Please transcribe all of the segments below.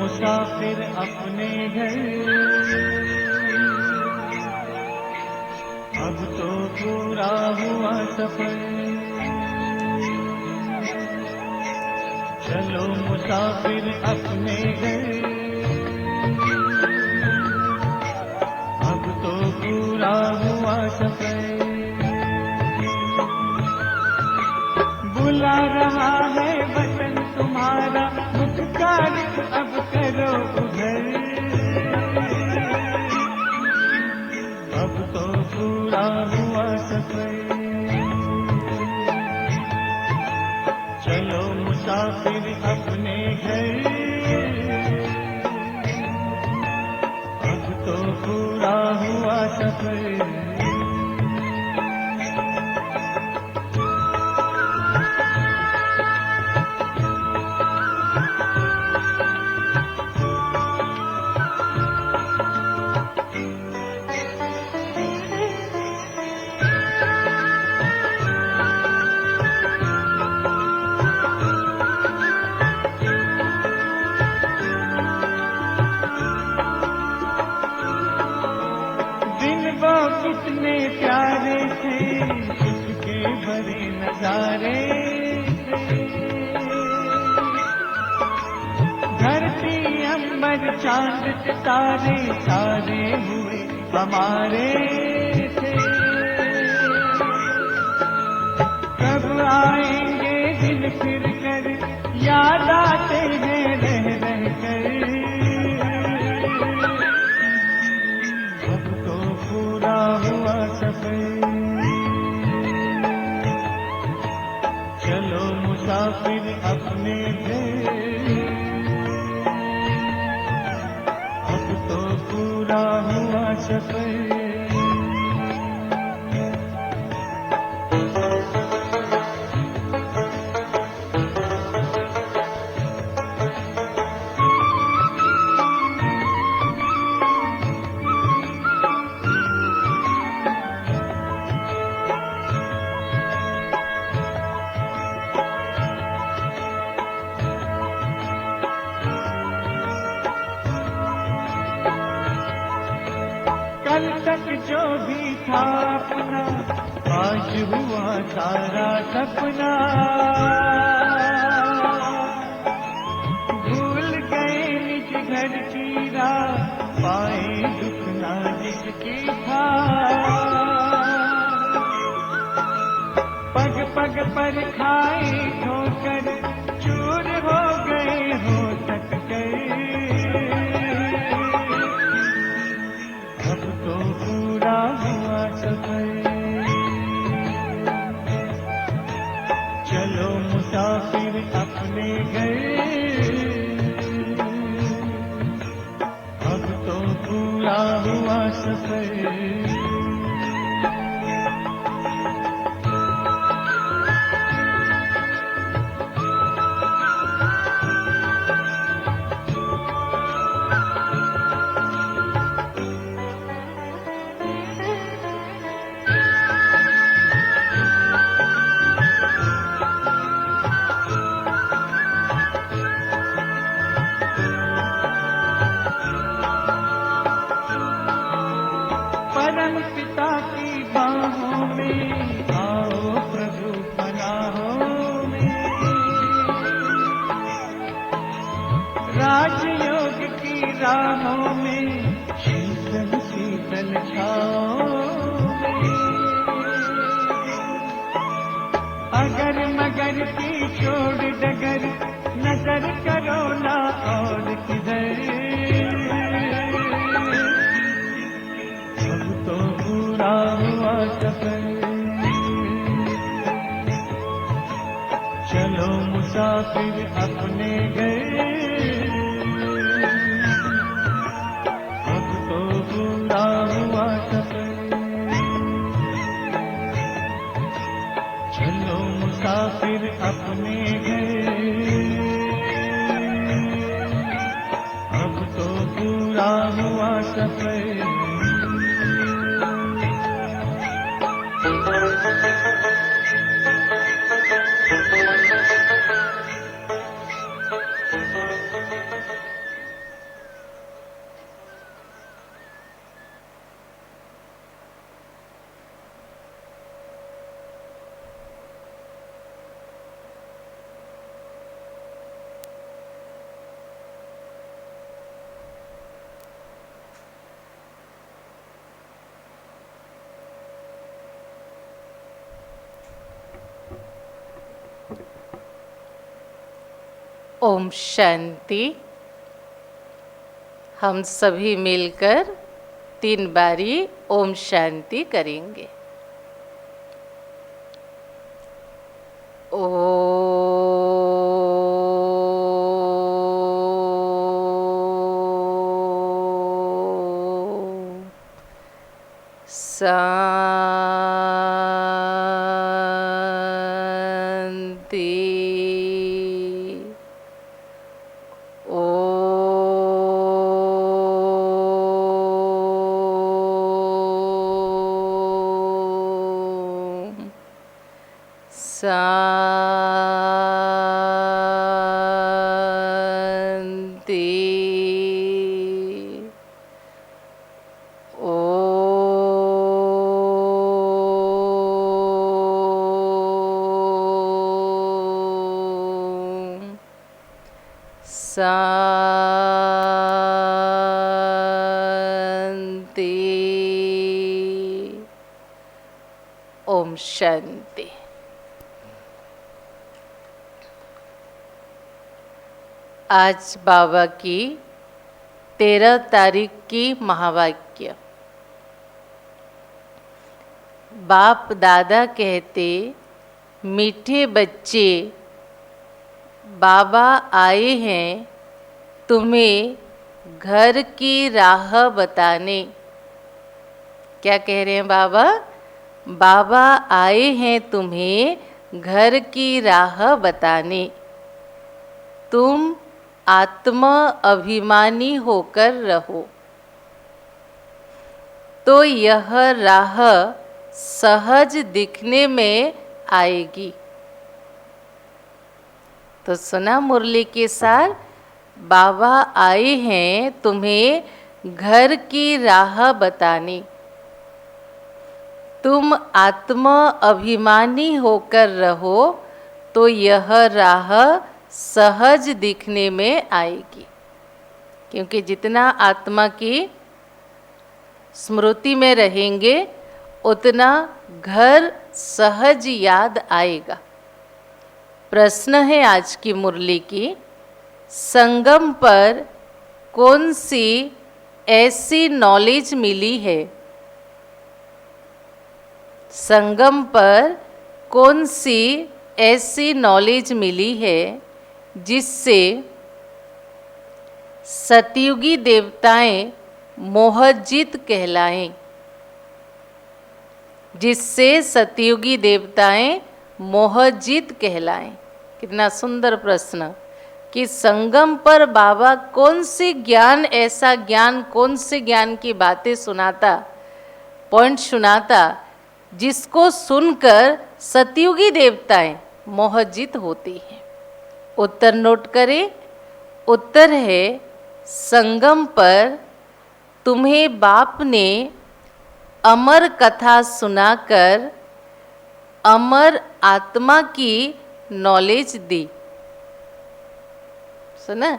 मुसाफिर अपने घर, अब तो पूरा हुआ सफर। चलो मुसाफिर अपने घर, अब तो पूरा हुआ सफर। बुला रहा है वतन तुम्हारा, मुझ कार अब करो उधर। अब तो पूरा हुआ सफर। चलो मुसाफिर अपने घर, अब तो पूरा हुआ सफर। कितने प्यारे थे, उसके भरे नजारे थे। धरती अंबर चांद सितारे सारे हुए हमारे थे। कब आएंगे दिन फिर कर, याद आते हैं रह रह कर। पूरा हुआ सफर। चलो मुसाफिर अपने घर, अब तो पूरा हुआ सफर। कल तक जो भी था अपना, आज हुआ सारा सपना। भूल गए निज घर की राह, पाए दुख ना जिसकी था। पग पग पर खाए ठोकर, चूर हो गए हो तक अब तो पूरा हुआ सफर। चलो मुसाफिर अपने घर, अब तो पूरा हुआ सफर। परम पिता की बाहों में आओ प्रभु पनाहों में। राजयोग की राहों में शीतल शीतल छाओं में। अगर मगर की छोड़ डगर, नजर करो ना और किधर। अब तो पूरा हुआ सफर। चलो मुसाफिर अपने घर, अब तो पूरा हुआ सफर। चलो मुसाफिर अपने घर, अब तो पूरा हुआ सफर। ओम शांति। हम सभी मिलकर 3 बारी ओम शांति करेंगे। शांति। शांति। शांति। ओम शांति। आज बाबा की 13 तारीख की महावाक्य। बाप दादा कहते, मीठे बच्चे, बाबा आए हैं तुम्हें घर की राह बताने। क्या कह रहे हैं बाबा? बाबा आए हैं तुम्हें घर की राह बताने। तुम आत्मा अभिमानी होकर रहो तो यह राह सहज दिखने में आएगी। तो सुना मुरली के साथ, बाबा आए हैं तुम्हें घर की राह बताने। तुम आत्मा अभिमानी होकर रहो तो यह राह सहज दिखने में आएगी। क्योंकि जितना आत्मा की स्मृति में रहेंगे उतना घर सहज याद आएगा। प्रश्न है आज की मुरली की, संगम पर कौन सी ऐसी नॉलेज मिली है? संगम पर कौन सी ऐसी नॉलेज मिली है जिससे सतयुगी देवताएं मोहजित कहलाएं? जिससे सतयुगी देवताएं मोहजित कहलाएं। कितना सुंदर प्रश्न कि संगम पर बाबा कौन सी ज्ञान, ऐसा ज्ञान, कौन से ज्ञान की बातें सुनाता, पॉइंट सुनाता जिसको सुनकर सतयुगी देवताएं मोहजित होती हैं। उत्तर नोट करें। उत्तर है, संगम पर तुम्हें बाप ने अमर कथा सुनाकर अमर आत्मा की नॉलेज दी। सुना?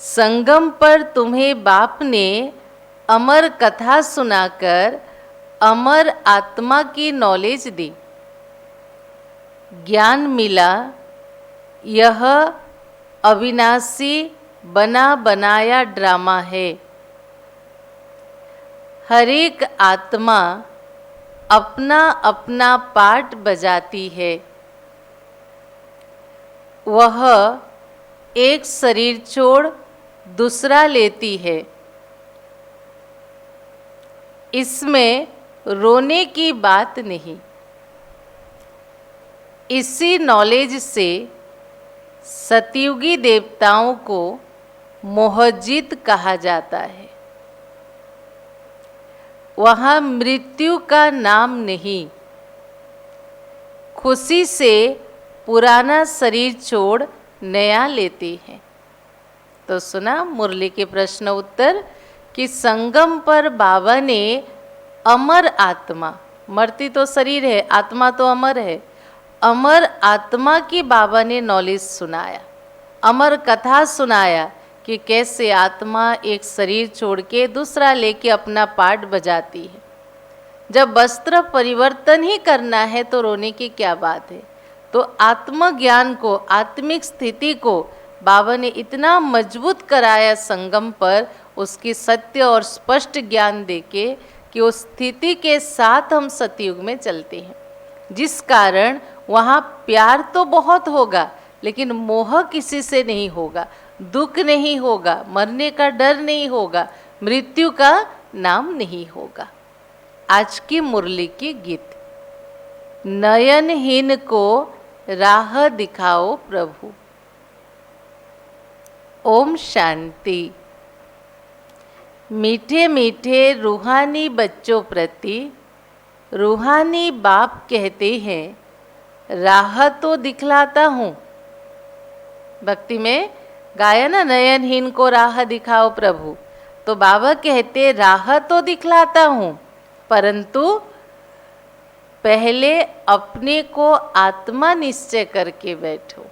संगम पर तुम्हें बाप ने अमर कथा सुनाकर अमर आत्मा की नॉलेज दी। ज्ञान मिला, यह अविनाशी बना बनाया ड्रामा है। हर एक आत्मा अपना अपना पार्ट बजाती है। वह एक शरीर छोड़ दूसरा लेती है। इसमें रोने की बात नहीं। इसी नॉलेज से सतयुगी देवताओं को मोहजित कहा जाता है। वहाँ मृत्यु का नाम नहीं। खुशी से पुराना शरीर छोड़ नया लेते हैं। तो सुना मुरली के प्रश्न उत्तर कि संगम पर बाबा ने अमर आत्मा, मरती तो शरीर है, आत्मा तो अमर है, अमर आत्मा की बाबा ने नॉलेज सुनाया, अमर कथा सुनाया कि कैसे आत्मा एक शरीर छोड़ के दूसरा लेके अपना पार्ट बजाती है। जब वस्त्र परिवर्तन ही करना है तो रोने की क्या बात है। तो आत्मज्ञान को, आत्मिक स्थिति को बाबा ने इतना मजबूत कराया संगम पर, उसकी सत्य और स्पष्ट ज्ञान देके कि उस स्थिति के साथ हम सतयुग में चलते हैं, जिस कारण वहाँ प्यार तो बहुत होगा लेकिन मोह किसी से नहीं होगा, दुख नहीं होगा, मरने का डर नहीं होगा, मृत्यु का नाम नहीं होगा। आज की मुरली की गीत, नयनहीन को राह दिखाओ प्रभु। ओम शांति। मीठे मीठे रूहानी बच्चों प्रति रूहानी बाप कहते हैं राह तो दिखलाता हूँ। भक्ति में गाया ना, नयनहीन को राह दिखाओ प्रभु। तो बाबा कहते राह तो दिखलाता हूँ, परंतु पहले अपने को आत्मा निश्चय करके बैठो।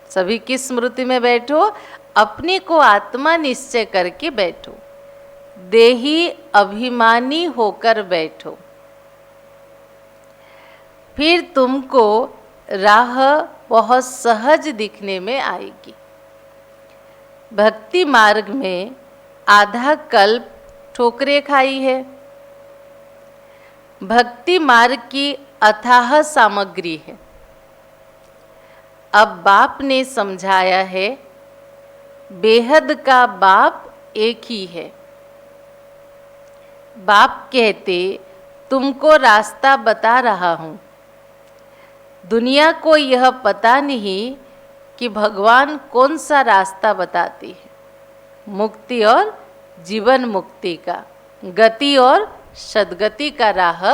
सभी की स्मृति में बैठो, अपने को आत्मा निश्चय करके बैठो, देही अभिमानी होकर बैठो। फिर तुमको राह बहुत सहज दिखने में आएगी। भक्ति मार्ग में आधा कल्प ठोकरें खाई है। भक्ति मार्ग की अथाह सामग्री है। अब बाप ने समझाया है, बेहद का बाप एक ही है। बाप कहते तुमको रास्ता बता रहा हूँ। दुनिया को यह पता नहीं कि भगवान कौन सा रास्ता बताती है, मुक्ति और जीवन मुक्ति का, गति और सद्गति का राह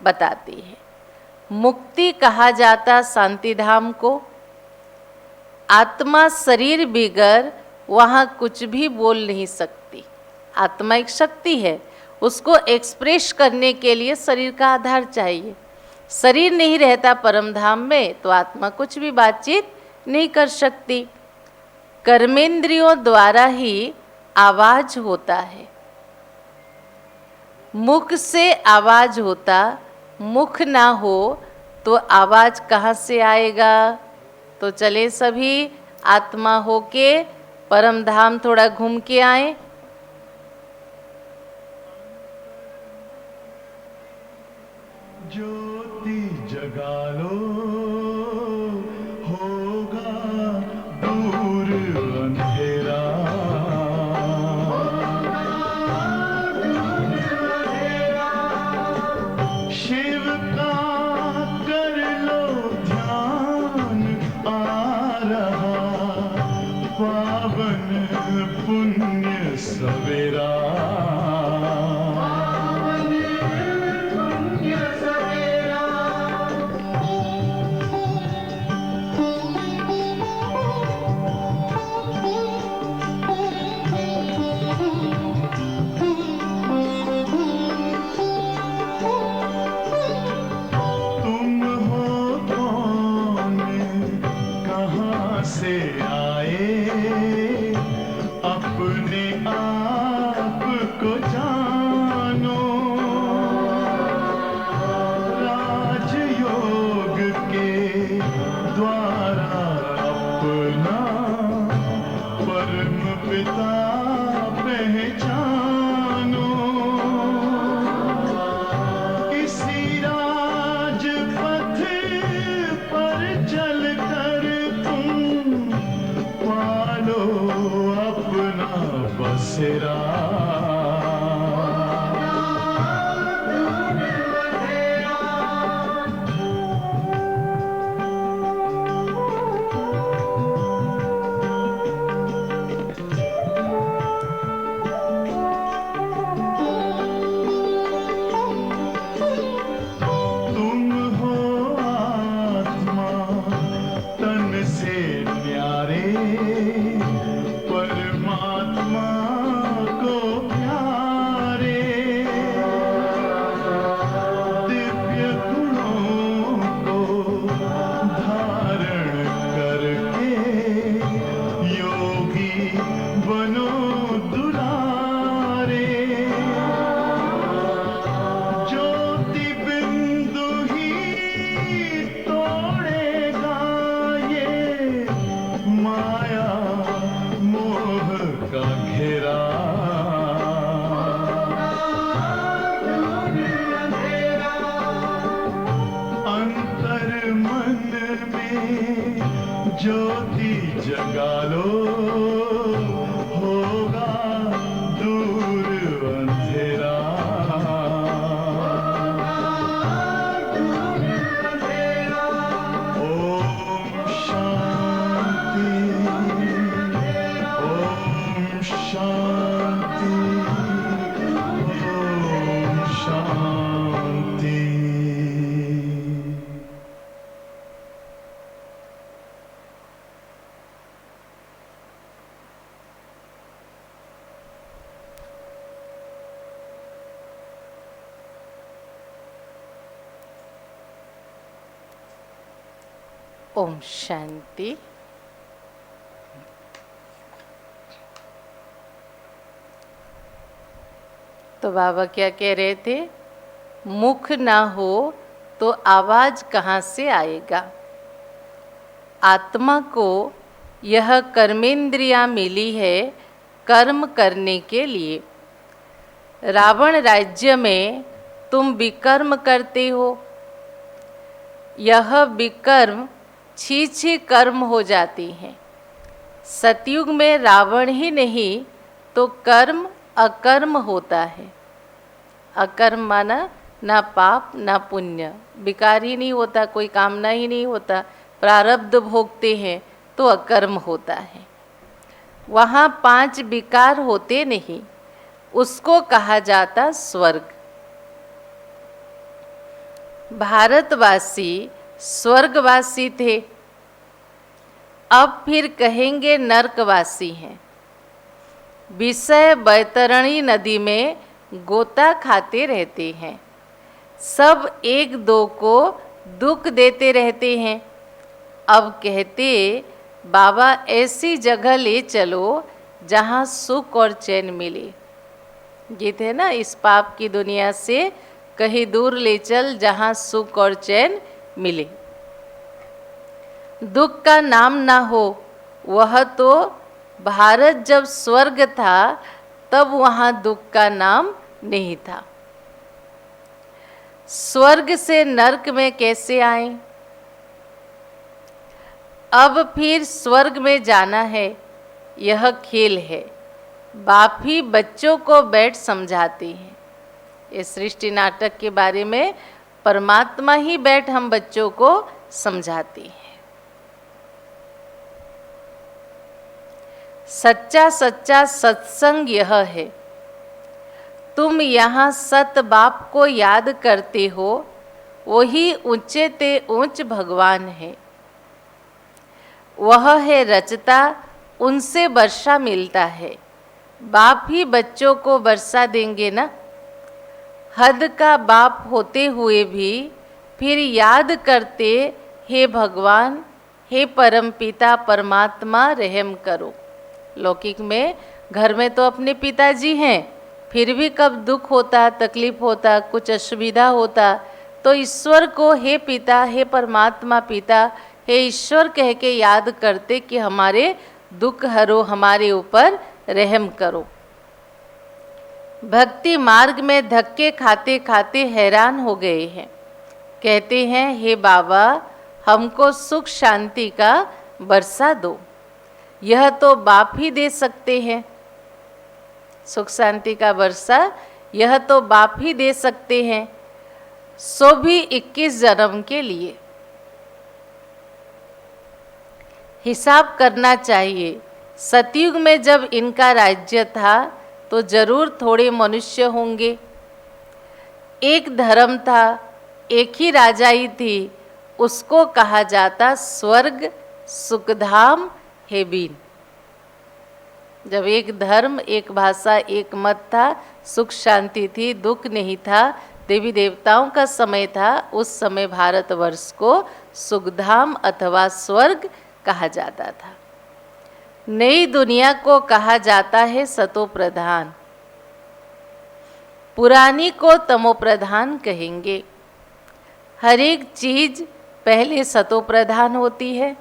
बताती है। मुक्ति कहा जाता शांति धाम को। आत्मा शरीर बिगर वहाँ कुछ भी बोल नहीं सकती। आत्मा एक शक्ति है, उसको एक्सप्रेस करने के लिए शरीर का आधार चाहिए। शरीर नहीं रहता परम धाम में तो आत्मा कुछ भी बातचीत नहीं कर सकती। कर्मेंद्रियों द्वारा ही आवाज होता है। मुख से आवाज होता, मुख ना हो तो आवाज कहाँ से आएगा। तो चले सभी आत्मा होके परम धाम थोड़ा घूम के आए। ज्योति जगा लो, होगा दूर अंधेरा। शिव का कर लो ध्यान, आ रहा पावन पुण्य सवेरा। से आए अपने आप को जानो। राजयोग के द्वारा अपना परम पिता पहचानो। इसी राजपथ पर चलकर पालो अपना बसेरा। तुम हो आत्मा तन से न्यारे, परमात्मा ज्योति जगा लो, होगा दूर अंधेरा। ओम शांति, ओम शांति, ओम शांति। ओम शांति। तो बाबा क्या कह रहे थे? मुख ना हो तो आवाज कहाँ से आएगा? आत्मा को यह कर्मेंद्रियां मिली है कर्म करने के लिए। रावण राज्य में तुम विकर्म करते हो। यह विकर्म छी कर्म हो जाती हैं। सतयुग में रावण ही नहीं तो कर्म अकर्म होता है। अकर्म माना ना पाप ना पुण्य, विकार ही नहीं होता, कोई कामना ही नहीं होता, प्रारब्ध भोगते हैं तो अकर्म होता है। वहाँ 5 विकार होते नहीं, उसको कहा जाता स्वर्ग। भारतवासी स्वर्गवासी थे, अब फिर कहेंगे नरकवासी हैं। विषय बैतरणी नदी में गोता खाते रहते हैं, सब एक दो को दुख देते रहते हैं। अब कहते बाबा ऐसी जगह ले चलो जहाँ सुख और चैन मिले। गीत है ना, इस पाप की दुनिया से कहीं दूर ले चल जहाँ सुख और चैन मिले। दुख का नाम ना हो, वह तो भारत जब स्वर्ग था तब वहाँ दुख का नाम नहीं था। स्वर्ग से नरक में कैसे आए? अब फिर स्वर्ग में जाना है, यह खेल है। बाप ही बच्चों को बैठ समझाते हैं। इस सृष्टि नाटक के बारे में परमात्मा ही बैठ हम बच्चों को समझाते हैं। सच्चा सच्चा सत्संग यह है, तुम यहाँ सत बाप को याद करते हो, वही ऊंचे ते ऊंच भगवान है। वह है रचता, उनसे वर्षा मिलता है। बाप ही बच्चों को वर्षा देंगे ना। हद का बाप होते हुए भी फिर याद करते, हे भगवान, हे परमपिता परमात्मा रहम करो। लौकिक में घर में तो अपने पिताजी हैं, फिर भी कब दुख होता, तकलीफ होता, कुछ असुविधा होता तो ईश्वर को हे पिता, हे परमात्मा पिता, हे ईश्वर कह के याद करते कि हमारे दुख हरो, हमारे ऊपर रहम करो। भक्ति मार्ग में धक्के खाते खाते हैरान हो गए हैं। कहते हैं, हे बाबा, हमको सुख शांति का वर्षा दो। यह तो बाप ही दे सकते हैं। सुख शांति का वर्षा यह तो बाप ही दे सकते हैं, सो भी 21 जन्म के लिए। हिसाब करना चाहिए, सतयुग में जब इनका राज्य था तो जरूर थोड़े मनुष्य होंगे। एक धर्म था, एक ही राजाई थी, उसको कहा जाता स्वर्ग सुखधाम हेबिन। जब एक धर्म, एक भाषा, एक मत था, सुख शांति थी, दुख नहीं था, देवी देवताओं का समय था, उस समय भारतवर्ष को सुखधाम अथवा स्वर्ग कहा जाता था। नई दुनिया को कहा जाता है सतो प्रधान, पुरानी को तमो प्रधान कहेंगे। हर एक चीज पहले सतो प्रधान होती है,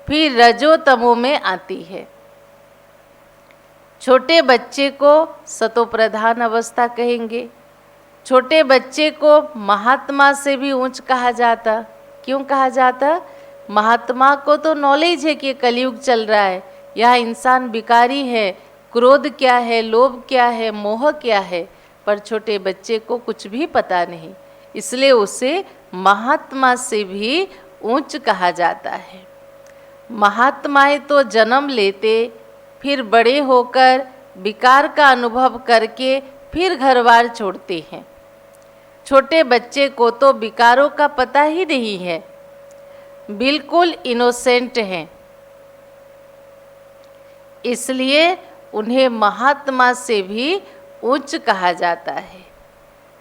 फिर रजो तमो में आती है। छोटे बच्चे को सतो प्रधान अवस्था कहेंगे। छोटे बच्चे को महात्मा से भी ऊंच कहा जाता। क्यों कहा जाता? महात्मा को तो नॉलेज है कि कलयुग चल रहा है, यह इंसान बिकारी है, क्रोध क्या है, लोभ क्या है, मोह क्या है, पर छोटे बच्चे को कुछ भी पता नहीं, इसलिए उसे महात्मा से भी ऊंच कहा जाता है। महात्माएं तो जन्म लेते, फिर बड़े होकर विकार का अनुभव करके फिर घर बार छोड़ते हैं। छोटे बच्चे को तो विकारों का पता ही नहीं है, बिल्कुल इनोसेंट हैं, इसलिए उन्हें महात्मा से भी उच्च कहा जाता है।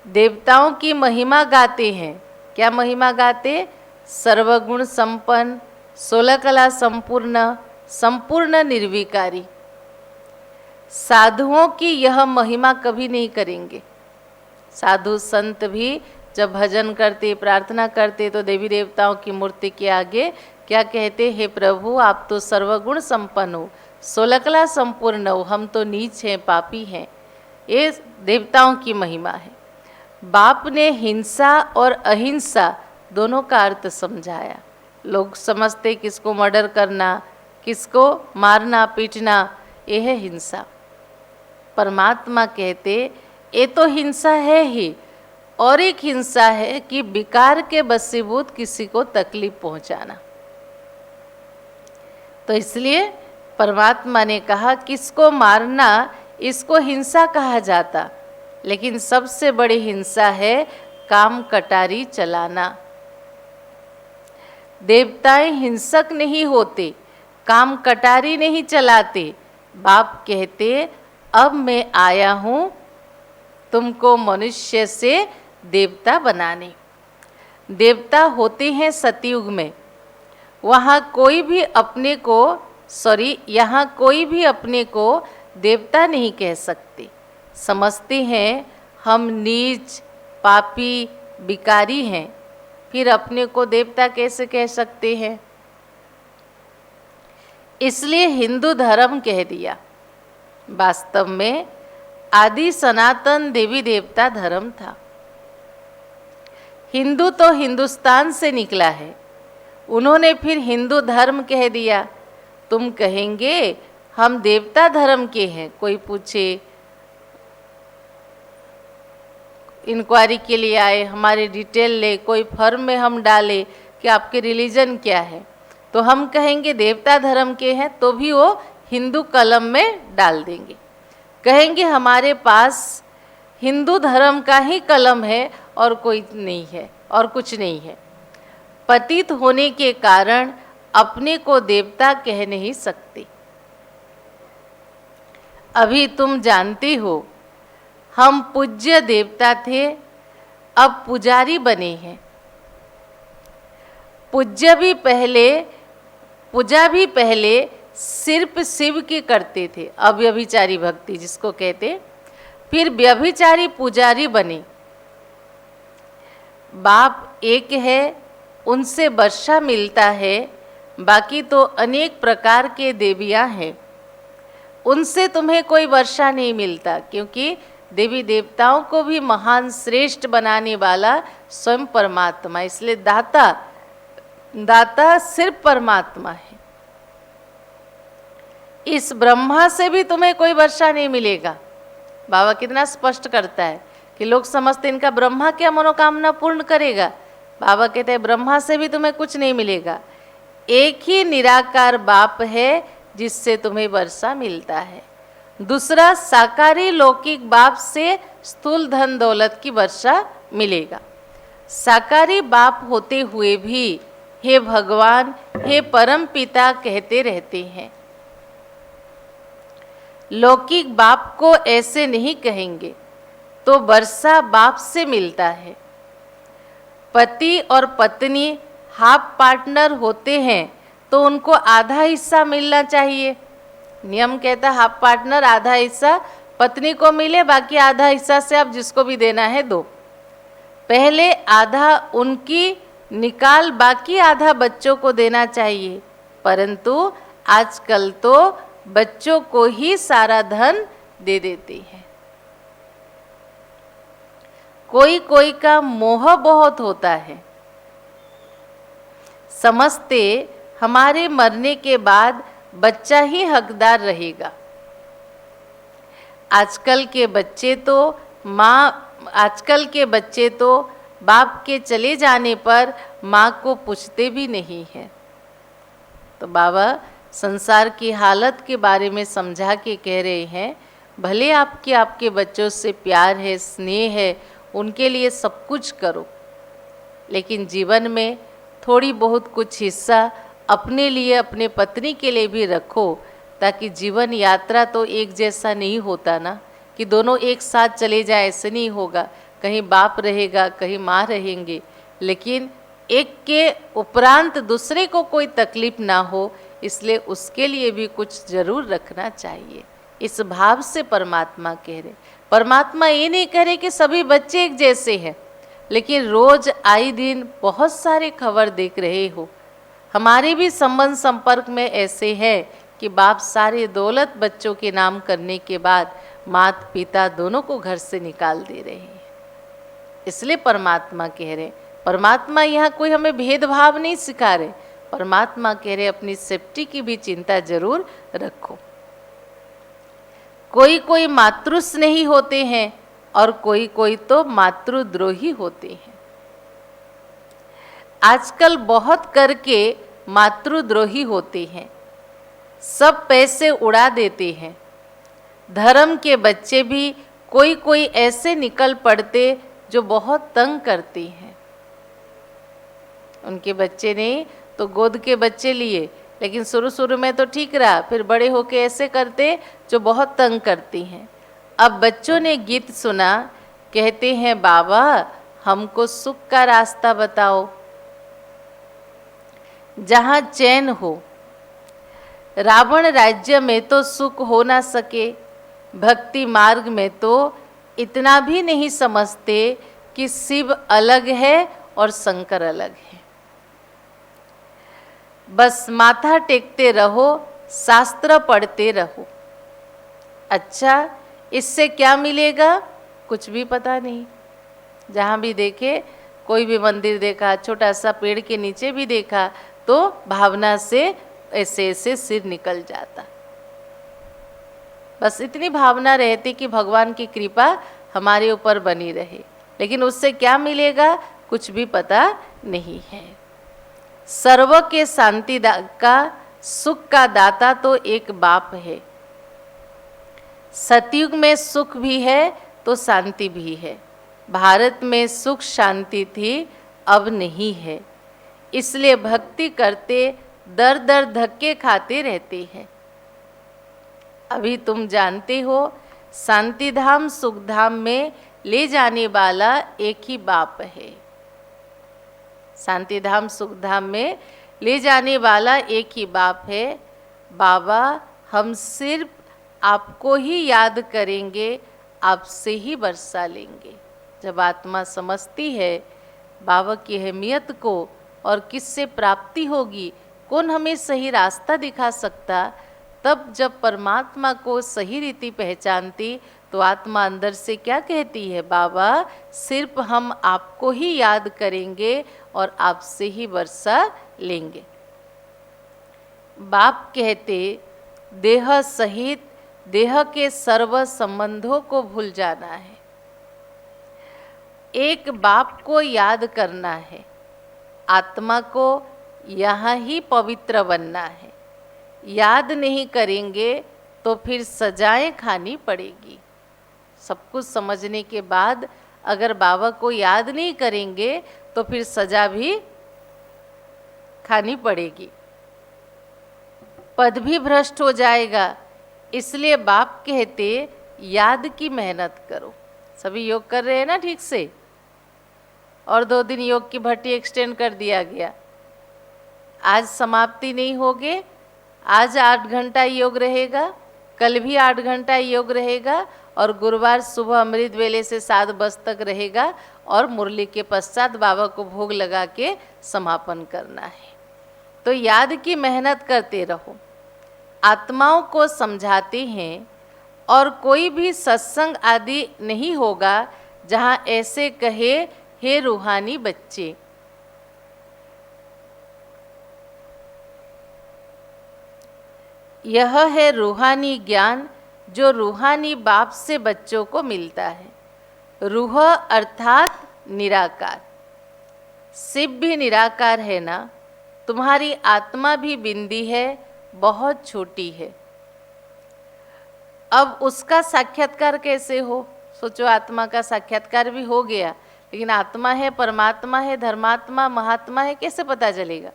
देवताओं की महिमा गाते हैं। क्या महिमा गाते? सर्वगुण संपन्न, 16 कला संपूर्ण, संपूर्ण निर्विकारी। साधुओं की यह महिमा कभी नहीं करेंगे। साधु संत भी जब भजन करते, प्रार्थना करते, तो देवी देवताओं की मूर्ति के आगे क्या कहते? हे प्रभु, आप तो सर्वगुण संपन्न हो, 16 कला संपूर्ण हो, हम तो नीच हैं, पापी हैं। ये देवताओं की महिमा है। बाप ने हिंसा और अहिंसा दोनों का अर्थ समझाया। लोग समझते किसको मर्डर करना, किसको मारना पीटना, ये है हिंसा। परमात्मा कहते ये तो हिंसा है ही, और एक हिंसा है कि विकार के बसीभूत किसी को तकलीफ पहुंचाना। तो इसलिए परमात्मा ने कहा किसको मारना, इसको हिंसा कहा जाता, लेकिन सबसे बड़ी हिंसा है काम कटारी चलाना। देवताएं हिंसक नहीं होते, काम कटारी नहीं चलाते। बाप कहते अब मैं आया हूँ तुमको मनुष्य से देवता बनाने। देवता होते हैं सतयुग में, वहाँ कोई भी अपने को यहाँ कोई भी अपने को देवता नहीं कह सकते। समझते हैं हम नीच पापी बिकारी हैं, फिर अपने को देवता कैसे कह सकते हैं? इसलिए हिंदू धर्म कह दिया। वास्तव में आदि सनातन देवी देवता धर्म था। हिंदू तो हिंदुस्तान से निकला है, उन्होंने फिर हिंदू धर्म कह दिया। तुम कहेंगे हम देवता धर्म के हैं, कोई पूछे इंक्वायरी के लिए आए, हमारे डिटेल ले, कोई फर्म में हम डाले कि आपके रिलीजन क्या है, तो हम कहेंगे देवता धर्म के हैं, तो भी वो हिंदू कलम में डाल देंगे। कहेंगे हमारे पास हिंदू धर्म का ही कलम है और कोई नहीं है और कुछ नहीं है। पतित होने के कारण अपने को देवता कह नहीं सकते। अभी तुम जानती हो हम पूज्य देवता थे, अब पुजारी बने हैं। पूजा भी पहले सिर्फ शिव की करते थे, अव्यभिचारी भक्ति जिसको कहते, फिर व्यभिचारी पुजारी बने। बाप एक है, उनसे वर्षा मिलता है, बाकी तो अनेक प्रकार के देवियां हैं, उनसे तुम्हें कोई वर्षा नहीं मिलता, क्योंकि देवी देवताओं को भी महान श्रेष्ठ बनाने वाला स्वयं परमात्मा, इसलिए दाता सिर्फ परमात्मा है। इस ब्रह्मा से भी तुम्हें कोई वर्षा नहीं मिलेगा। बाबा कितना स्पष्ट करता है कि लोग समझते इनका ब्रह्मा क्या मनोकामना पूर्ण करेगा। बाबा कहते हैं ब्रह्मा से भी तुम्हें कुछ नहीं मिलेगा, एक ही निराकार बाप है जिससे तुम्हें वर्षा मिलता है। दूसरा साकारी लौकिक बाप से स्थूल धन दौलत की वर्षा मिलेगा। साकारी बाप होते हुए भी हे भगवान, हे परम पिता कहते रहते हैं। लौकिक बाप को ऐसे नहीं कहेंगे, तो वर्षा बाप से मिलता है। पति और पत्नी हाफ पार्टनर होते हैं तो उनको आधा हिस्सा मिलना चाहिए। नियम कहता है हाफ पार्टनर आधा हिस्सा पत्नी को मिले, बाकी आधा हिस्सा से आप जिसको भी देना है दो। पहले आधा उनकी निकाल बाकी आधा बच्चों को देना चाहिए, परंतु आजकल तो बच्चों को ही सारा धन दे देते हैं। कोई कोई का मोह बहुत होता है, समझते हमारे मरने के बाद बच्चा ही हकदार रहेगा। आजकल के बच्चे तो बाप के चले जाने पर माँ को पूछते भी नहीं हैं। तो बाबा संसार की हालत के बारे में समझा के कह रहे हैं, भले आपके बच्चों से प्यार है, स्नेह है, उनके लिए सब कुछ करो, लेकिन जीवन में थोड़ी बहुत कुछ हिस्सा अपने लिए, अपने पत्नी के लिए भी रखो, ताकि जीवन यात्रा तो एक जैसा नहीं होता ना, कि दोनों एक साथ चले जाए, ऐसे नहीं होगा। कहीं बाप रहेगा, कहीं माँ रहेंगे, लेकिन एक के उपरांत दूसरे को कोई तकलीफ ना हो, इसलिए उसके लिए भी कुछ जरूर रखना चाहिए। इस भाव से परमात्मा कह रहे। परमात्मा ये नहीं कह रहे कि सभी बच्चे एक जैसे हैं, लेकिन रोज आए दिन बहुत सारे खबर देख रहे हो। हमारे भी संबंध संपर्क में ऐसे है कि बाप सारे दौलत बच्चों के नाम करने के बाद माता पिता दोनों को घर से निकाल दे रहे हैं। इसलिए परमात्मा कह रहे, परमात्मा यहाँ कोई हमें भेदभाव नहीं सिखा रहे। परमात्मा कह रहे अपनी सेफ्टी की भी चिंता जरूर रखो। कोई कोई मातृस्नेही होते हैं और कोई कोई तो मातृद्रोही होते हैं। आजकल बहुत करके मातृद्रोही होते हैं, सब पैसे उड़ा देते हैं। धर्म के बच्चे भी कोई कोई ऐसे निकल पड़ते जो बहुत तंग करते हैं। उनके बच्चे नहीं तो गोद के बच्चे लिए, लेकिन शुरू में तो ठीक रहा, फिर बड़े होके ऐसे करते जो बहुत तंग करती हैं। अब बच्चों ने गीत सुना, कहते हैं बाबा हमको सुख का रास्ता बताओ, जहाँ चैन हो। रावण राज्य में तो सुख हो ना सके, भक्ति मार्ग में तो इतना भी नहीं समझते कि शिव अलग है और शंकर अलग है। बस माथा टेकते रहो, शास्त्र पढ़ते रहो। अच्छा, इससे क्या मिलेगा? कुछ भी पता नहीं। जहाँ भी देखे, कोई भी मंदिर देखा, छोटा सा पेड़ के नीचे भी देखा, तो भावना से ऐसे ऐसे सिर निकल जाता। बस इतनी भावना रहती कि भगवान की कृपा हमारे ऊपर बनी रहे, लेकिन उससे क्या मिलेगा कुछ भी पता नहीं है। सर्व के शांति का, सुख का दाता तो एक बाप है। सतयुग में सुख भी है तो शांति भी है। भारत में सुख शांति थी, अब नहीं है। इसलिए भक्ति करते दर दर धक्के खाते रहते हैं। अभी तुम जानते हो, शांति धाम सुख धाम में ले जाने वाला एक ही बाप है। शांति धाम सुख धाम में ले जाने वाला एक ही बाप है। बाबा हम सिर्फ आपको ही याद करेंगे, आपसे ही वर्षा लेंगे। जब आत्मा समझती है बाबा की अहमियत को और किससे प्राप्ति होगी, कौन हमें सही रास्ता दिखा सकता, तब जब परमात्मा को सही रीति पहचानती तो आत्मा अंदर से क्या कहती है, बाबा सिर्फ हम आपको ही याद करेंगे और आपसे ही वर्षा लेंगे। बाप कहते देह सहित देह के सर्व संबंधों को भूल जाना है। एक बाप को याद करना है, आत्मा को यहाँ ही पवित्र बनना है। याद नहीं करेंगे तो फिर सजाएं खानी पड़ेगी। सब कुछ समझने के बाद अगर बाबा को याद नहीं करेंगे तो फिर सजा भी खानी पड़ेगी, पद भी भ्रष्ट हो जाएगा। इसलिए बाप कहते याद की मेहनत करो। सभी योग कर रहे हैं ना ठीक से, और 2 दिन योग की भट्टी एक्सटेंड कर दिया गया। आज समाप्ति नहीं होगे, आज 8 घंटा योग रहेगा, कल भी 8 घंटा योग रहेगा, और गुरुवार सुबह अमृत वेले से 7 बजे तक रहेगा, और मुरली के पश्चात बाबा को भोग लगा के समापन करना है। तो याद की मेहनत करते रहो। आत्माओं को समझाते हैं, और कोई भी सत्संग आदि नहीं होगा जहाँ ऐसे कहे हे रूहानी बच्चे। यह है रूहानी ज्ञान जो रूहानी बाप से बच्चों को मिलता है। रूह अर्थात निराकार। शिव भी निराकार है ना, तुम्हारी आत्मा भी बिंदी है, बहुत छोटी है। अब उसका साक्षात्कार कैसे हो? सोचो, आत्मा का साक्षात्कार भी हो गया, लेकिन आत्मा है, परमात्मा है, धर्मात्मा, महात्मा है, कैसे पता चलेगा?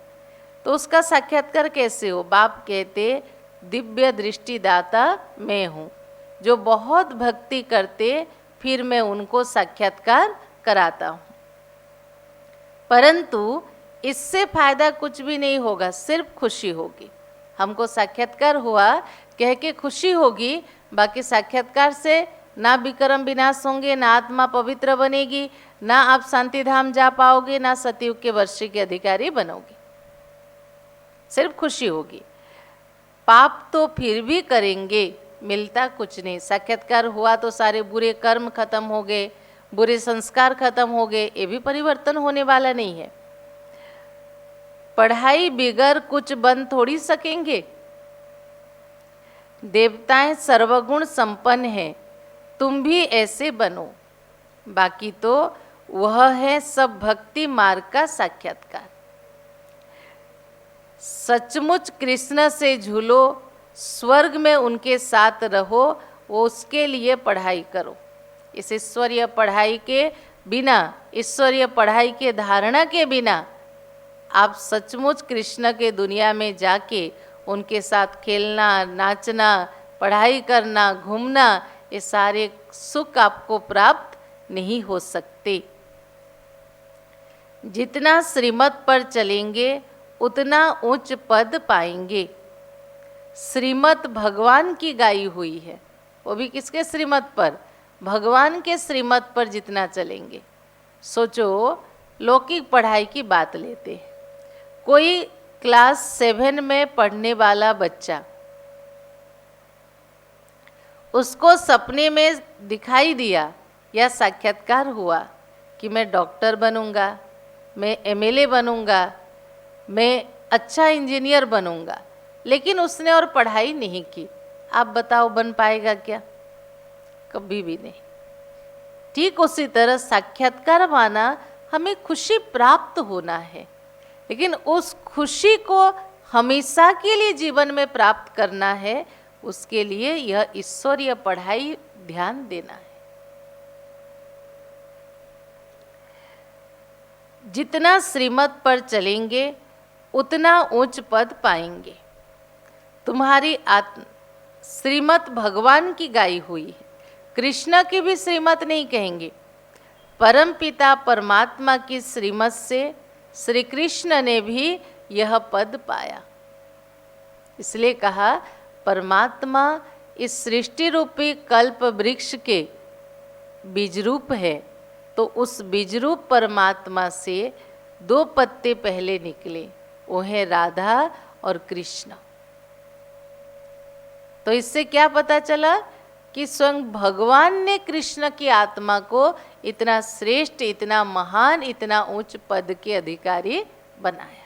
तो उसका साक्षात्कार कैसे हो? बाप कहते दिव्य दृष्टिदाता मैं हूँ, जो बहुत भक्ति करते फिर मैं उनको साक्षात्कार कराता हूँ। परंतु इससे फायदा कुछ भी नहीं होगा, सिर्फ खुशी होगी। हमको साक्षात्कार हुआ कह के खुशी होगी, बाकी साक्षात्कार से ना विक्रम विनाश होंगे, ना आत्मा पवित्र बनेगी, ना आप शांति धाम जा पाओगे, ना सतयुग के वर्षी के अधिकारी बनोगे, सिर्फ खुशी होगी। पाप तो फिर भी करेंगे, मिलता कुछ नहीं। साक्षात्कार हुआ तो सारे बुरे कर्म खत्म हो गए, बुरे संस्कार खत्म हो गए, ये भी परिवर्तन होने वाला नहीं है। पढ़ाई बिगर कुछ बन थोड़ी सकेंगे। देवताएं सर्वगुण संपन्न हैं, तुम भी ऐसे बनो। बाकी तो वह है सब भक्ति मार्ग का साक्षात्कार। सचमुच कृष्ण से झूलो, स्वर्ग में उनके साथ रहो, वो उसके लिए पढ़ाई करो। इस ईश्वरीय पढ़ाई के बिना, ईश्वरीय पढ़ाई के धारणा के बिना आप सचमुच कृष्ण के दुनिया में जाके उनके साथ खेलना, नाचना, पढ़ाई करना, घूमना, ये सारे सुख आपको प्राप्त नहीं हो सकते। जितना श्रीमत पर चलेंगे उतना उच्च पद पाएंगे। श्रीमत भगवान की गाई हुई है, वो भी किसके श्रीमत पर? भगवान के श्रीमत पर जितना चलेंगे। सोचो, लौकिक पढ़ाई की बात लेते हैं। कोई क्लास 7 में पढ़ने वाला बच्चा, उसको सपने में दिखाई दिया या साक्षात्कार हुआ कि मैं डॉक्टर बनूंगा, मैं एमएलए बनूंगा, मैं अच्छा इंजीनियर बनूंगा, लेकिन उसने और पढ़ाई नहीं की। आप बताओ, बन पाएगा क्या? कभी भी नहीं। ठीक उसी तरह साक्षात्कार माना हमें खुशी प्राप्त होना है, लेकिन उस खुशी को हमेशा के लिए जीवन में प्राप्त करना है। उसके लिए यह ईश्वरीय पढ़ाई ध्यान देना है। जितना श्रीमत पर चलेंगे उतना उच्च पद पाएंगे। तुम्हारी श्रीमत भगवान की गाई हुई है, कृष्ण की भी श्रीमत नहीं कहेंगे। परमपिता परमात्मा की श्रीमत से श्री कृष्ण ने भी यह पद पाया। इसलिए कहा परमात्मा इस सृष्टि रूपी कल्प वृक्ष के बीज रूप है, तो उस बीज रूप परमात्मा से 2 पत्ते पहले निकले, वो है राधा और कृष्ण। तो इससे क्या पता चला कि स्वयं भगवान ने कृष्ण की आत्मा को इतना श्रेष्ठ, इतना महान, इतना उच्च पद के अधिकारी बनाया।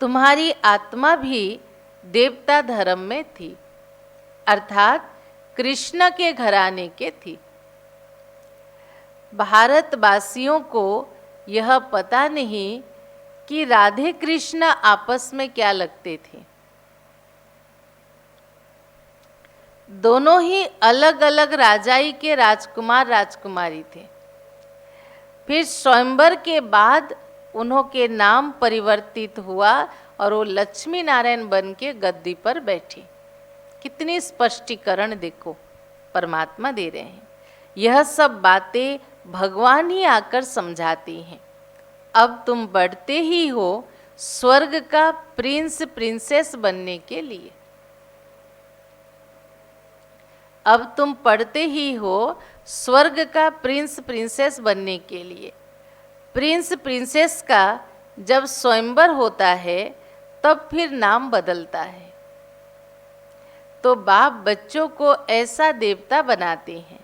तुम्हारी आत्मा भी देवता धर्म में थी, अर्थात कृष्ण के घराने के थी। भारतवासियों को यह पता नहीं कि राधे कृष्ण आपस में क्या लगते थे। दोनों ही अलग अलग राजाई के राजकुमार राजकुमारी थे। फिर स्वयंवर के बाद उन्हों के नाम परिवर्तित हुआ और वो लक्ष्मी नारायण बन के गद्दी पर बैठे। कितनी स्पष्टीकरण देखो परमात्मा दे रहे हैं। यह सब बातें भगवान ही आकर समझाती हैं। अब तुम बढ़ते ही हो स्वर्ग का प्रिंस प्रिंसेस बनने के लिए। अब तुम पढ़ते ही हो स्वर्ग का प्रिंस प्रिंसेस बनने के लिए। प्रिंस प्रिंसेस का जब स्वयंवर होता है तब फिर नाम बदलता है। तो बाप बच्चों को ऐसा देवता बनाते हैं।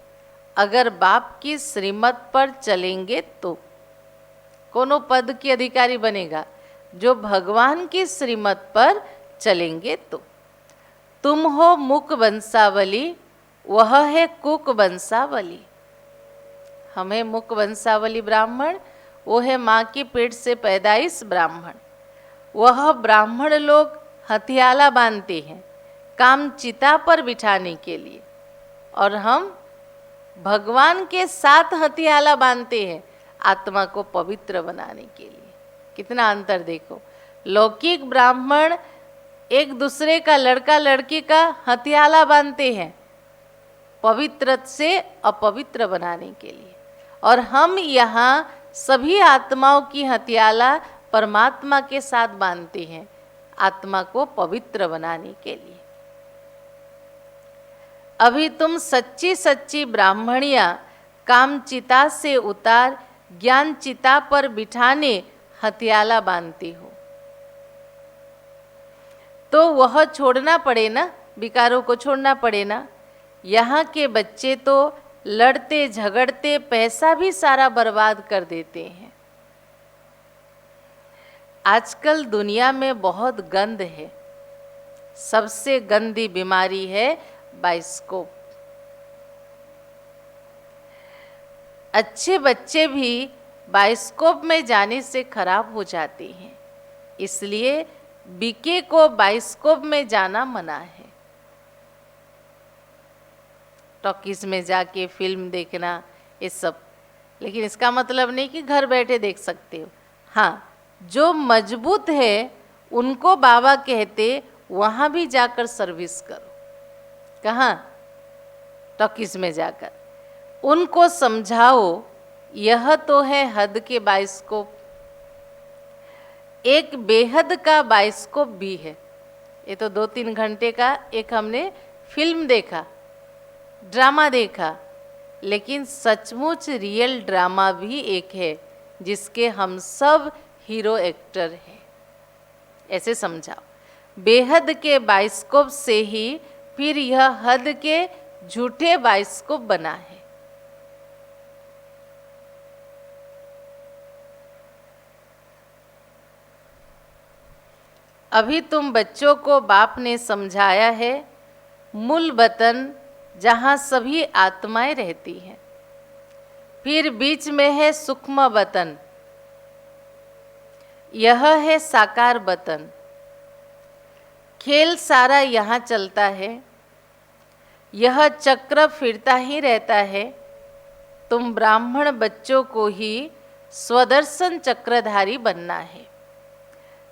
अगर बाप की श्रीमत पर चलेंगे तो कोनो पद की अधिकारी बनेगा जो भगवान की श्रीमत पर चलेंगे तो। तुम हो मुक वंशावली, वह है कुक वंशावली। हम है मुक वंशावली ब्राह्मण, वो है माँ की पेट से पैदाइश ब्राह्मण। वह ब्राह्मण लोग हथियाला बांधते हैं काम चिता पर बिठाने के लिए, और हम भगवान के साथ हथियाला बांधते हैं आत्मा को पवित्र बनाने के लिए। कितना अंतर देखो। लौकिक ब्राह्मण एक दूसरे का, लड़का लड़की का हथियाला बांधते हैं पवित्र से अपवित्र बनाने के लिए, और हम यहाँ सभी आत्माओं की हथियाला परमात्मा के साथ बांधते हैं आत्मा को पवित्र बनाने के लिए। अभी तुम सच्ची सच्ची ब्राह्मणियां काम चिता से उतार ज्ञान चिता पर बिठाने हथियाला बांधती हो, तो वह छोड़ना पड़े ना, विकारों को छोड़ना पड़े ना। यहाँ के बच्चे तो लड़ते झगड़ते पैसा भी सारा बर्बाद कर देते हैं। आजकल दुनिया में बहुत गंद है, सबसे गंदी बीमारी है बाइस्कोप। अच्छे बच्चे भी बाइस्कोप में जाने से खराब हो जाते हैं, इसलिए बीके को बाइस्कोप में जाना मना है। टॉकीज में जाके फिल्म देखना ये सब, लेकिन इसका मतलब नहीं कि घर बैठे देख सकते हो। हाँ, जो मजबूत है उनको बाबा कहते वहाँ भी जाकर सर्विस करो। कहाँ? टॉकीज में जाकर उनको समझाओ यह तो है हद के बाइस्कोप, एक बेहद का बाइस्कोप भी है। ये तो 2-3 घंटे का एक हमने फिल्म देखा, ड्रामा देखा, लेकिन सचमुच रियल ड्रामा भी एक है जिसके हम सब हीरो एक्टर हैं। ऐसे समझाओ। बेहद के बाइस्कोप से ही फिर यह हद के झूठे बाइस्कोप बना है। अभी तुम बच्चों को बाप ने समझाया है मूल वतन जहाँ सभी आत्माएं रहती हैं, फिर बीच में है सूक्ष्म वतन, यह है साकार वतन। खेल सारा यहाँ चलता है, यह चक्र फिरता ही रहता है। तुम ब्राह्मण बच्चों को ही स्वदर्शन चक्रधारी बनना है,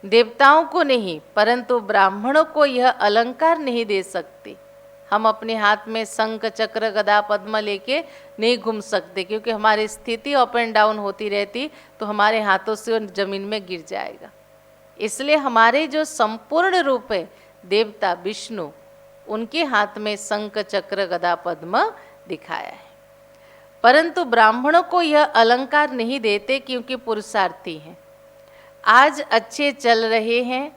देवताओं को नहीं, परंतु ब्राह्मणों को यह अलंकार नहीं दे सकते। हम अपने हाथ में शंख चक्र गदा पद्म लेके नहीं घूम सकते, क्योंकि हमारी स्थिति अप एंड डाउन होती रहती तो हमारे हाथों से जमीन में गिर जाएगा। इसलिए हमारे जो संपूर्ण रूप है देवता विष्णु, उनके हाथ में शंख चक्र गदा पद्म दिखाया है। परंतु ब्राह्मणों को यह अलंकार नहीं देते क्योंकि पुरुषार्थी हैं। आज अच्छे चल रहे हैं,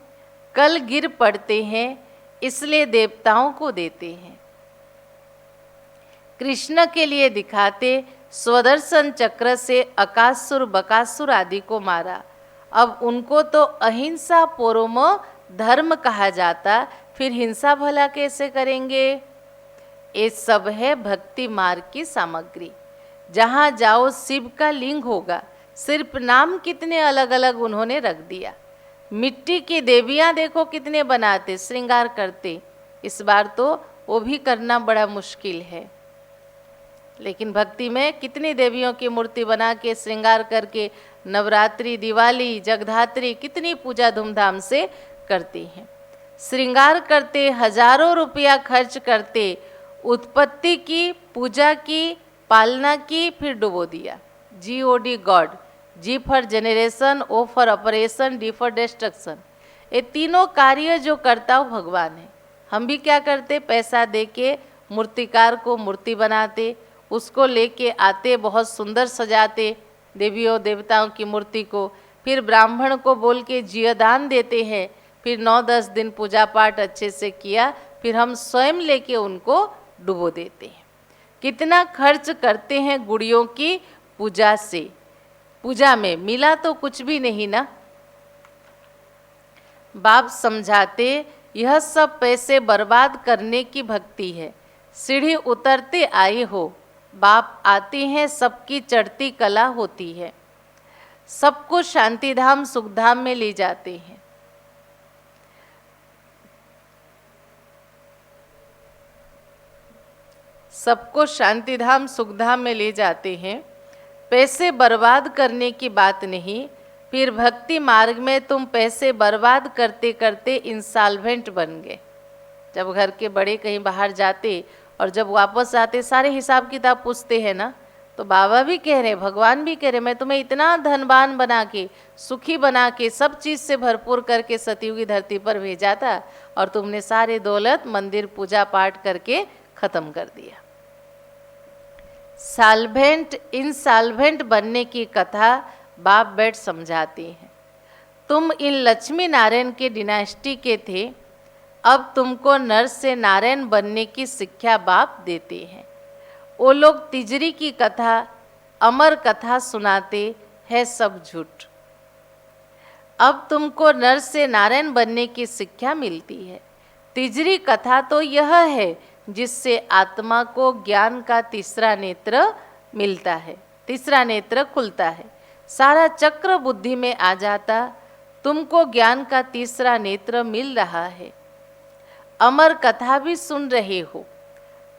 कल गिर पड़ते हैं, इसलिए देवताओं को देते हैं। कृष्ण के लिए दिखाते स्वदर्शन चक्र से अकासुर बकासुर आदि को मारा। अब उनको तो अहिंसा पोरोमो धर्म कहा जाता, फिर हिंसा भला कैसे करेंगे? ये सब है भक्ति मार्ग की सामग्री। जहाँ जाओ शिव का लिंग होगा, सिर्फ नाम कितने अलग अलग उन्होंने रख दिया। मिट्टी की देवियाँ देखो कितने बनाते, श्रृंगार करते। इस बार तो वो भी करना बड़ा मुश्किल है, लेकिन भक्ति में कितनी देवियों की मूर्ति बना के श्रृंगार करके नवरात्रि, दिवाली, जगधात्री कितनी पूजा धूमधाम से करती हैं। श्रृंगार करते, हजारों रुपया खर्च करते, उत्पत्ति की, पूजा की, पालना की, फिर डुबो दिया। GOD God, G for generation, O for operation, D for destruction. ये तीनों कार्य जो करता वो भगवान है। हम भी क्या करते, पैसा दे के मूर्तिकार को मूर्ति बनाते, उसको लेके आते, बहुत सुंदर सजाते देवियों देवताओं की मूर्ति को, फिर ब्राह्मण को बोल के जियदान देते हैं, फिर 9-10 दिन पूजा पाठ अच्छे से किया, फिर हम स्वयं लेके उनको डुबो देते हैं। कितना खर्च करते हैं गुड़ियों की पूजा से, पूजा में मिला तो कुछ भी नहीं ना। बाप समझाते यह सब पैसे बर्बाद करने की भक्ति है। सीढ़ी उतरते आए हो, बाप आते हैं, सबकी चढ़ती कला होती है। सबको शांतिधाम सुखधाम में ले जाते हैं। सबको शांतिधाम सुखधाम में ले जाते हैं। पैसे बर्बाद करने की बात नहीं। फिर भक्ति मार्ग में तुम पैसे बर्बाद करते करते इंसॉल्वेंट बन गए। जब घर के बड़े कहीं बाहर जाते और जब वापस आते सारे हिसाब किताब पूछते हैं ना, तो बाबा भी कह रहे, भगवान भी कह रहे, मैं तुम्हें इतना धनवान बना के, सुखी बना के, सब चीज़ से भरपूर करके सतयुगी धरती पर भेजा था और तुमने सारे दौलत मंदिर पूजा पाठ करके ख़त्म कर दिया। सॉल्वेंट इंसॉल्वेंट बनने की कथा बाप बैठ समझाते हैं। तुम इन लक्ष्मी नारायण के डिनास्टी के थे, अब तुमको नर से नारायण बनने की शिक्षा बाप देते हैं। वो लोग तिजरी की कथा, अमर कथा सुनाते हैं, सब झूठ। अब तुमको नर से नारायण बनने की शिक्षा मिलती है। तिजरी कथा तो यह है जिससे आत्मा को ज्ञान का तीसरा नेत्र मिलता है, तीसरा नेत्र खुलता है, सारा चक्र बुद्धि में आ जाता। तुमको ज्ञान का तीसरा नेत्र मिल रहा है। अमर कथा भी सुन रहे हो।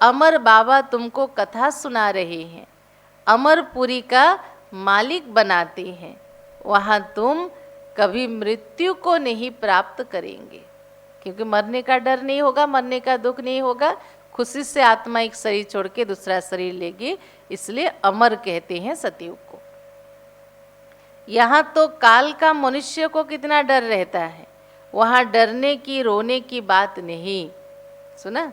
अमर बाबा तुमको कथा सुना रहे हैं, अमरपुरी का मालिक बनाते हैं। वहाँ तुम कभी मृत्यु को नहीं प्राप्त करेंगे, क्योंकि मरने का डर नहीं होगा, मरने का दुख नहीं होगा। खुशी से आत्मा एक शरीर छोड़ के दूसरा शरीर लेगी, इसलिए अमर कहते हैं सतयुग को। यहाँ तो काल का मनुष्य को कितना डर रहता है, वहाँ डरने की रोने की बात नहीं। सुना?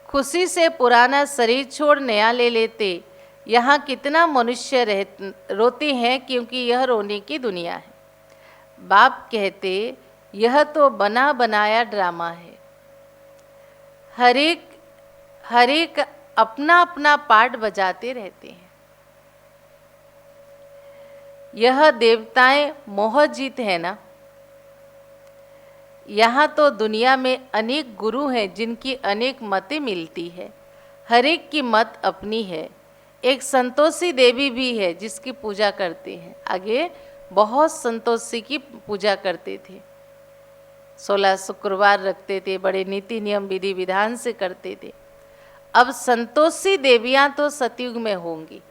खुशी से पुराना शरीर छोड़ नया ले लेते। यहाँ कितना मनुष्य रोते हैं, क्योंकि यह रोने की दुनिया है। बाप कहते यह तो बना बनाया ड्रामा है। हर एक अपना अपना पार्ट बजाते रहते हैं। यह देवताएं मोह जीत है ना। यहाँ तो दुनिया में अनेक गुरु हैं जिनकी अनेक मतें मिलती है, हर एक की मत अपनी है। एक संतोषी देवी भी है जिसकी पूजा करते हैं। आगे बहुत संतोषी की पूजा करते थे, 16 शुक्रवार रखते थे, बड़े नीति नियम विधि विधान से करते थे। अब संतोषी देवियां तो सतयुग में होंगी।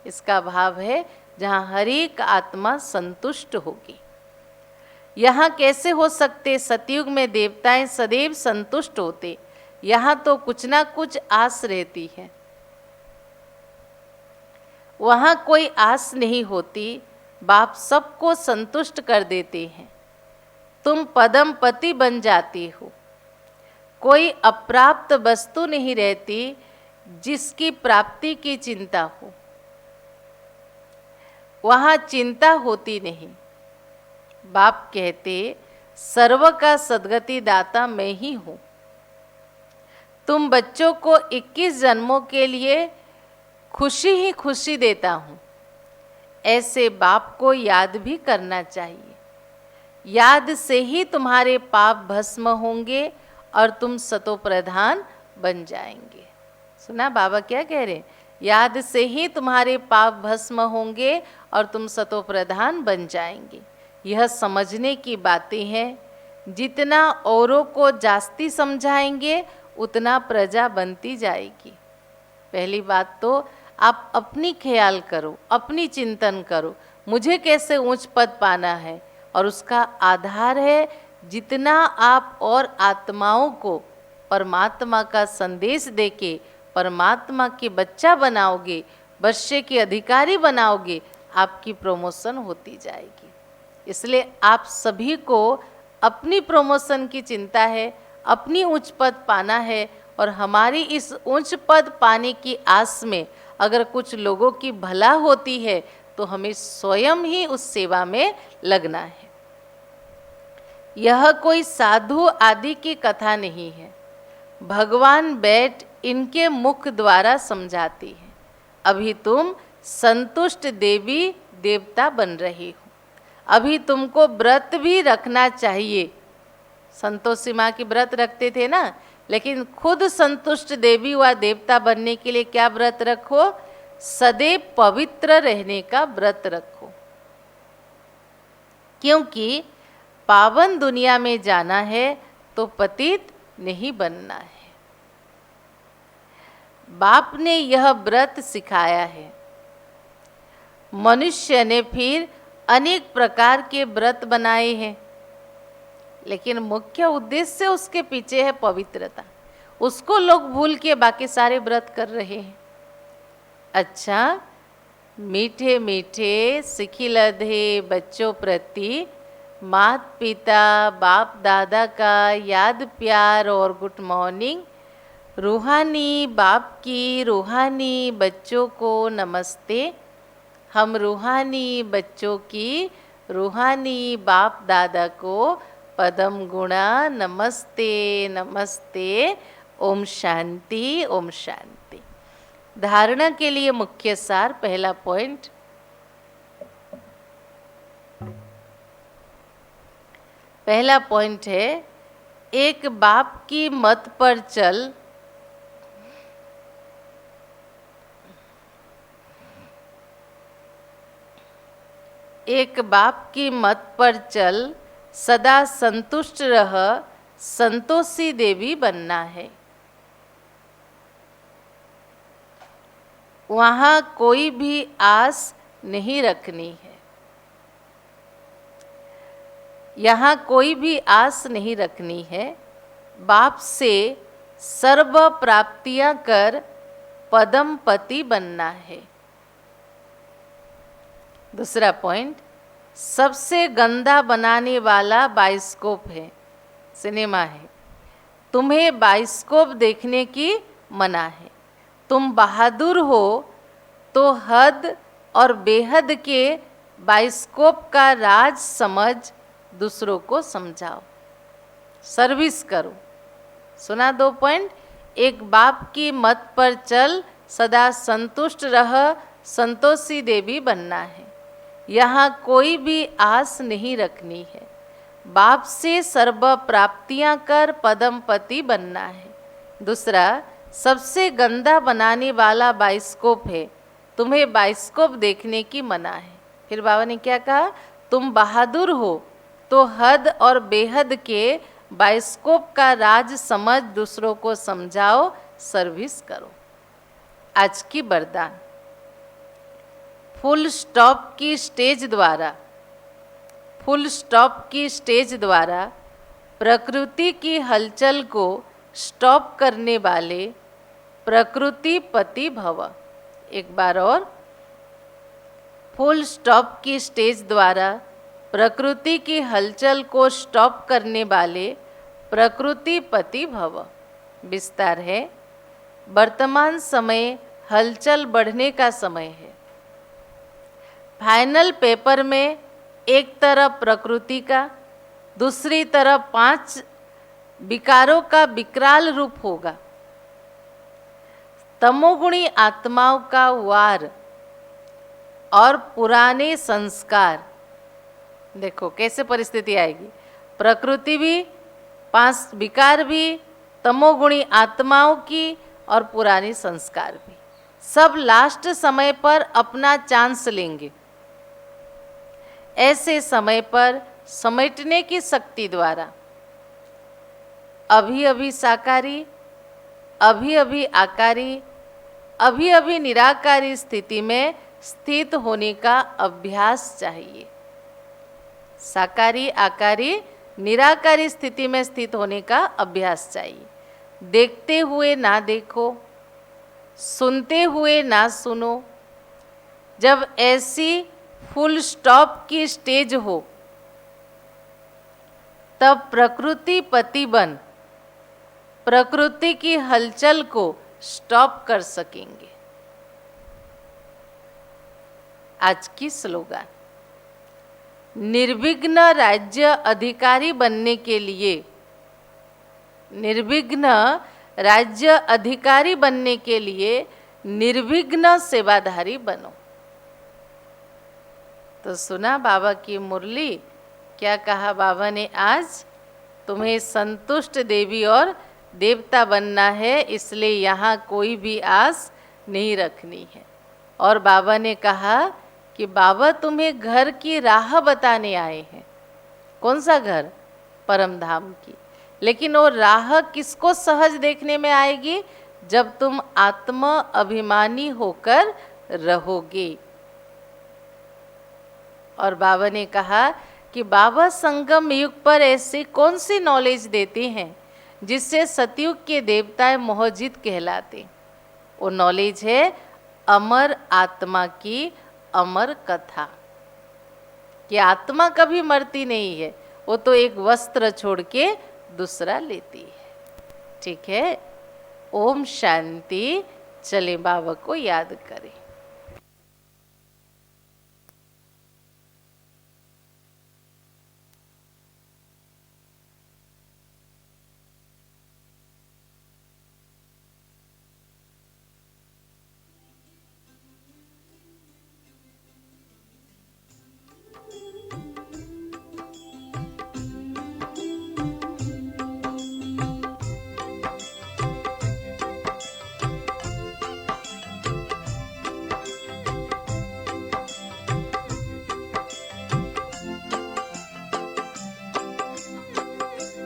इसका भाव है जहाँ हर एक आत्मा संतुष्ट होगी। यहाँ कैसे हो सकते? सतयुग में देवताएं सदैव संतुष्ट होते, यहाँ तो कुछ ना कुछ आस रहती है। वहाँ कोई आस नहीं होती, बाप सबको संतुष्ट कर देते हैं। तुम पदम पति बन जाती हो। कोई अप्राप्त वस्तु नहीं रहती जिसकी प्राप्ति की चिंता हो, वहाँ चिंता होती नहीं। बाप कहते सर्व का सद्गति दाता मैं ही हूँ। तुम बच्चों को 21 जन्मों के लिए खुशी ही खुशी देता हूँ। ऐसे बाप को याद भी करना चाहिए। याद से ही तुम्हारे पाप भस्म होंगे और तुम सतो प्रधान बन जाएंगे। सुना बाबा क्या कह रहे हैं? याद से ही तुम्हारे पाप भस्म होंगे और तुम सतो प्रधान बन जाएंगे। यह समझने की बातें हैं। जितना औरों को जास्ती समझाएंगे उतना प्रजा बनती जाएगी। पहली बात तो आप अपनी ख्याल करो, अपनी चिंतन करो, मुझे कैसे ऊंच पद पाना है, और उसका आधार है जितना आप और आत्माओं को परमात्मा का संदेश देके परमात्मा के बच्चा बनाओगे, बच्चे के अधिकारी बनाओगे, आपकी प्रमोशन होती जाएगी। इसलिए आप सभी को अपनी प्रमोशन की चिंता है, अपनी उच्च पद पाना है, और हमारी इस उच्च पद पाने की आस में अगर कुछ लोगों की भला होती है तो हमें स्वयं ही उस सेवा में लगना है। यह कोई साधु आदि की कथा नहीं है। भगवान बैठ इनके मुख द्वारा समझाती है। अभी तुम संतुष्ट देवी देवता बन रही हो। अभी तुमको व्रत भी रखना चाहिए। संतोषी माँ की व्रत रखते थे ना, लेकिन खुद संतुष्ट देवी व देवता बनने के लिए क्या व्रत रखो? सदैव पवित्र रहने का व्रत रखो, क्योंकि पावन दुनिया में जाना है तो पतित नहीं बनना है। बाप ने यह व्रत सिखाया है। मनुष्य ने फिर अनेक प्रकार के व्रत बनाए हैं, लेकिन मुख्य उद्देश्य उसके पीछे है पवित्रता। उसको लोग भूल के बाकी सारे व्रत कर रहे हैं। अच्छा, मीठे मीठे सिखिलधे बच्चों प्रति माता पिता बाप दादा का याद प्यार और गुड मॉर्निंग। रूहानी बाप की रूहानी बच्चों को नमस्ते। हम रूहानी बच्चों की रूहानी बाप दादा को पदम गुणा नमस्ते नमस्ते। ओम शांति ओम शांति। धारणा के लिए मुख्य सार, पहला पॉइंट, पहला पॉइंट है एक बाप की मत पर चल। एक बाप की मत पर चल, सदा संतुष्ट रह, संतोषी देवी बनना है। वहाँ कोई भी आस नहीं रखनी है। यहाँ कोई भी आस नहीं रखनी है। बाप से सर्व प्राप्तियां कर पदम पति बनना है। दूसरा पॉइंट, सबसे गंदा बनाने वाला बाइस्कोप है, सिनेमा है। तुम्हें बाइस्कोप देखने की मना है। तुम बहादुर हो तो हद और बेहद के बाइस्कोप का राज समझ दूसरों को समझाओ, सर्विस करो। सुना 2 पॉइंट, एक बाप की मत पर चल, सदा संतुष्ट रह, संतोषी देवी बनना है। यहाँ कोई भी आस नहीं रखनी है। बाप से सर्व प्राप्तियां कर पदम पति बनना है। दूसरा, सबसे गंदा बनाने वाला बाइस्कोप है। तुम्हें बाइस्कोप देखने की मना है। फिर बाबा ने क्या कहा? तुम बहादुर हो तो हद और बेहद के बाइस्कोप का राज समझ दूसरों को समझाओ, सर्विस करो। आज की वरदान, फुल स्टॉप की स्टेज द्वारा, फुल स्टॉप की स्टेज द्वारा प्रकृति की हलचल को स्टॉप करने वाले प्रकृति पति भव। एक बार और, फुल स्टॉप की स्टेज द्वारा प्रकृति की हलचल को स्टॉप करने वाले प्रकृति पति भव। विस्तार है, वर्तमान समय हलचल बढ़ने का समय है। फाइनल पेपर में एक तरफ प्रकृति का, दूसरी तरफ 5 विकारों का विकराल रूप होगा। तमोगुणी आत्माओं का वार और पुराने संस्कार, देखो कैसे परिस्थिति आएगी। प्रकृति भी, 5 विकार भी, तमोगुणी आत्माओं की और पुराने संस्कार भी, सब लास्ट समय पर अपना चांस लेंगे। ऐसे समय पर समेटने की शक्ति द्वारा अभी अभी साकारी, अभी अभी आकारी, अभी अभी निराकारी स्थिति में स्थित होने का अभ्यास चाहिए। साकारी, आकारी, निराकारी स्थिति में स्थित होने का अभ्यास चाहिए। देखते हुए ना देखो, सुनते हुए ना सुनो। जब ऐसी फुल स्टॉप की स्टेज हो तब प्रकृति पति बन प्रकृति की हलचल को स्टॉप कर सकेंगे। आज की स्लोगन, निर्विघ्न राज्य अधिकारी बनने के लिए, निर्विघ्न राज्य अधिकारी बनने के लिए निर्विघ्न सेवाधारी बनो। तो सुना बाबा की मुरली, क्या कहा बाबा ने? आज तुम्हें संतुष्ट देवी और देवता बनना है, इसलिए यहाँ कोई भी आस नहीं रखनी है। और बाबा ने कहा कि बाबा तुम्हें घर की राह बताने आए हैं। कौन सा घर? परम धाम की। लेकिन वो राह किसको सहज देखने में आएगी? जब तुम आत्म अभिमानी होकर रहोगे। और बाबा ने कहा कि बाबा संगम युग पर ऐसी कौन सी नॉलेज देते हैं जिससे सतयुग के देवताएं मोहजित कहलाते। वो नॉलेज है अमर आत्मा की अमर कथा, कि आत्मा कभी मरती नहीं है, वो तो एक वस्त्र छोड़ के दूसरा लेती है। ठीक है, ओम शांति। चले बाबा को याद करें।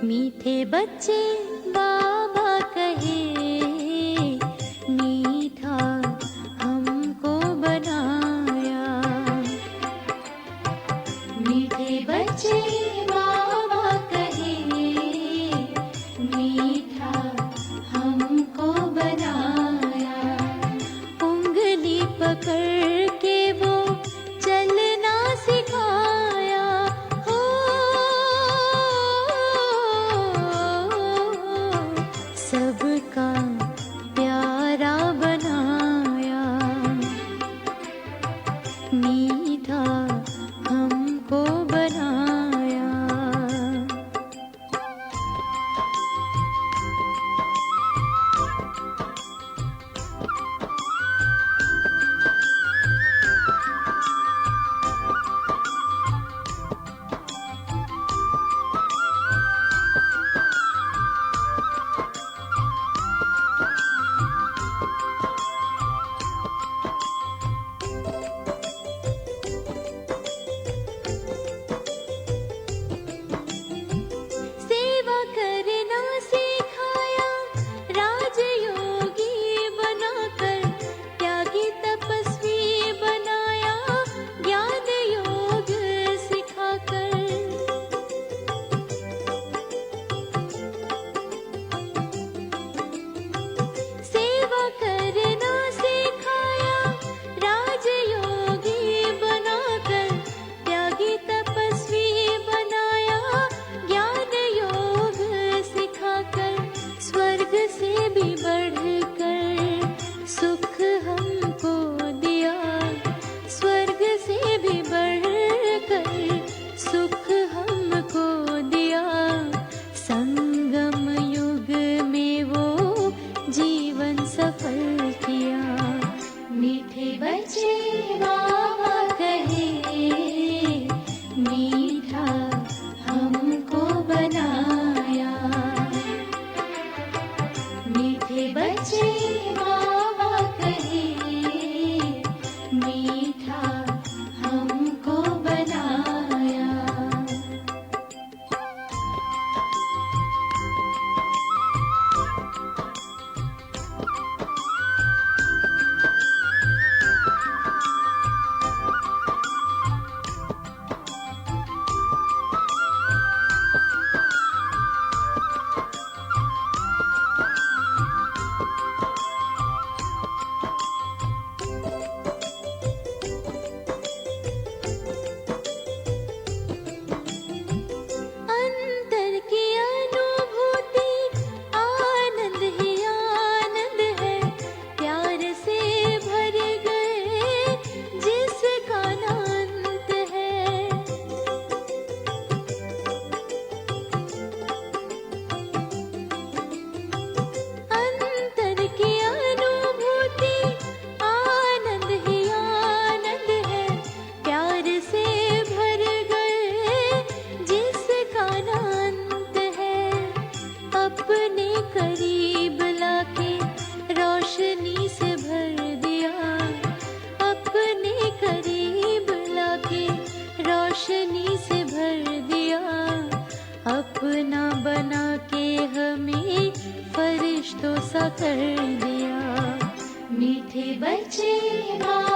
मीठे बच्चे बाबा कहे, मीठा हमको बनाया। मीठे बच्चे बाबा कहे, मीठा हमको बनाया। उंगली पकड़ के वो चलना सिखाया। हो सबका प्यारा बनाया। मीठा हमको बनाया। सेवा करना सिखाया, राजयोगी बनाकर त्यागी तपस्वी बनाया। ज्ञान योग सिखाकर सेवा करना सिखाया, राजयोगी बनाकर त्यागी तपस्वी बनाया। ज्ञान योग सिखाकर स्वर्ग से भी बढ़कर सुख हमको दिया। स्वर्ग से भी बढ़कर सुख हमको दिया। संगम युग में वो जीवन सफल किया। मीठे बच्चे बाबा कहे, मीठा हमको बनाया। मीठे बच्चे बाबा कहे, मीठा हमको बनाया। बाबा